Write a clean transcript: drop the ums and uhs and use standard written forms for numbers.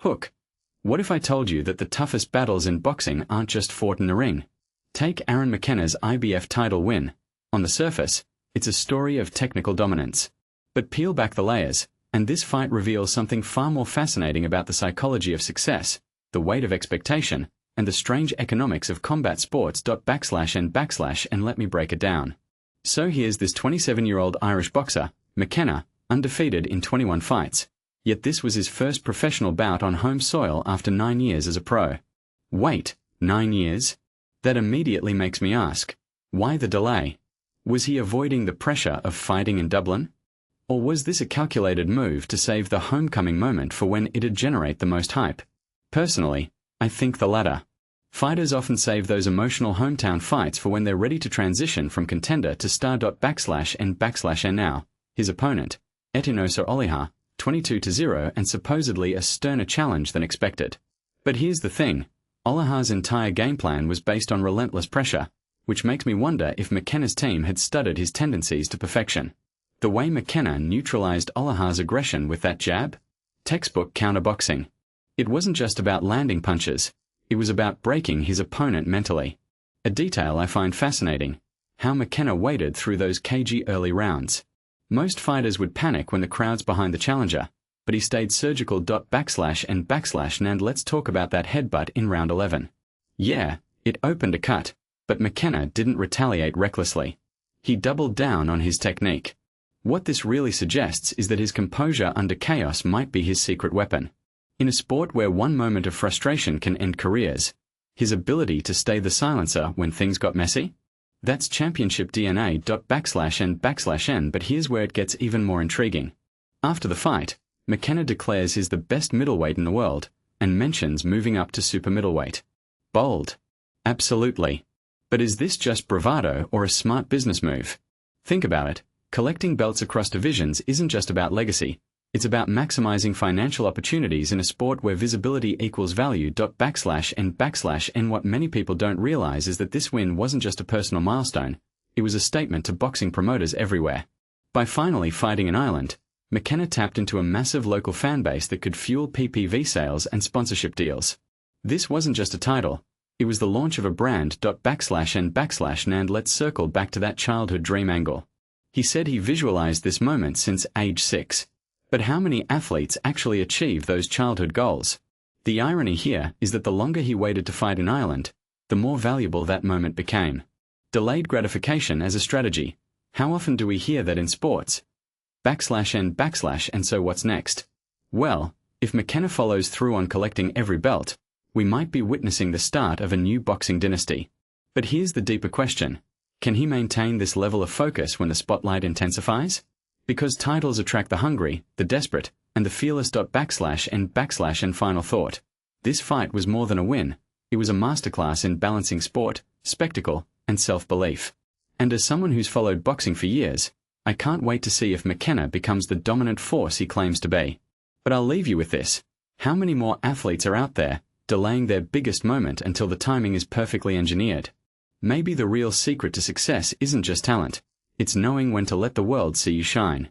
Hook. What if I told you that the toughest battles in boxing aren't just fought in the ring? Take Aaron McKenna's IBF title win. On the surface, it's a story of technical dominance. But peel back the layers, and this fight reveals something far more fascinating about the psychology of success, the weight of expectation, and the strange economics of combat sports. And let me break it down. So here's this 27-year-old Irish boxer, McKenna, undefeated in 21 fights. Yet this was his first professional bout on home soil after 9 years as a pro. Wait, 9 years? That immediately makes me ask, why the delay? Was he avoiding the pressure of fighting in Dublin? Or was this a calculated move to save the homecoming moment for when it'd generate the most hype? Personally, I think the latter. Fighters often save those emotional hometown fights for when they're ready to transition from contender to star. And now, his opponent, Etinosa Oliha, 22-0 and supposedly a sterner challenge than expected. But here's the thing, Oliha's entire game plan was based on relentless pressure, which makes me wonder if McKenna's team had studied his tendencies to perfection. The way McKenna neutralized Oliha's aggression with that jab? Textbook counterboxing. It wasn't just about landing punches, it was about breaking his opponent mentally. A detail I find fascinating, how McKenna waited through those cagey early rounds. Most fighters would panic when the crowd's behind the challenger, but he stayed surgical. And let's talk about that headbutt in round 11. Yeah, it opened a cut, but McKenna didn't retaliate recklessly. He doubled down on his technique. What this really suggests is that his composure under chaos might be his secret weapon. In a sport where one moment of frustration can end careers, his ability to stay the silencer when things got messy? That's championship DNA. But here's where it gets even more intriguing. After the fight, McKenna declares he's the best middleweight in the world, and mentions moving up to super middleweight. Bold. Absolutely. But is this just bravado or a smart business move? Think about it, collecting belts across divisions isn't just about legacy, it's about maximizing financial opportunities in a sport where visibility equals value. And what many people don't realize is that this win wasn't just a personal milestone, it was a statement to boxing promoters everywhere. By finally fighting in Ireland, McKenna tapped into a massive local fan base that could fuel PPV sales and sponsorship deals. This wasn't just a title, it was the launch of a brand. And let's circle back to that childhood dream angle. He said he visualized this moment since age 6. But how many athletes actually achieve those childhood goals? The irony here is that the longer he waited to fight in Ireland, the more valuable that moment became. Delayed gratification as a strategy. How often do we hear that in sports? And so what's next? Well, if McKenna follows through on collecting every belt, we might be witnessing the start of a new boxing dynasty. But here's the deeper question. Can he maintain this level of focus when the spotlight intensifies? Because titles attract the hungry, the desperate, and the fearless. And final thought. This fight was more than a win, it was a masterclass in balancing sport, spectacle, and self-belief. And as someone who's followed boxing for years, I can't wait to see if McKenna becomes the dominant force he claims to be. But I'll leave you with this. How many more athletes are out there, delaying their biggest moment until the timing is perfectly engineered? Maybe the real secret to success isn't just talent. It's knowing when to let the world see you shine.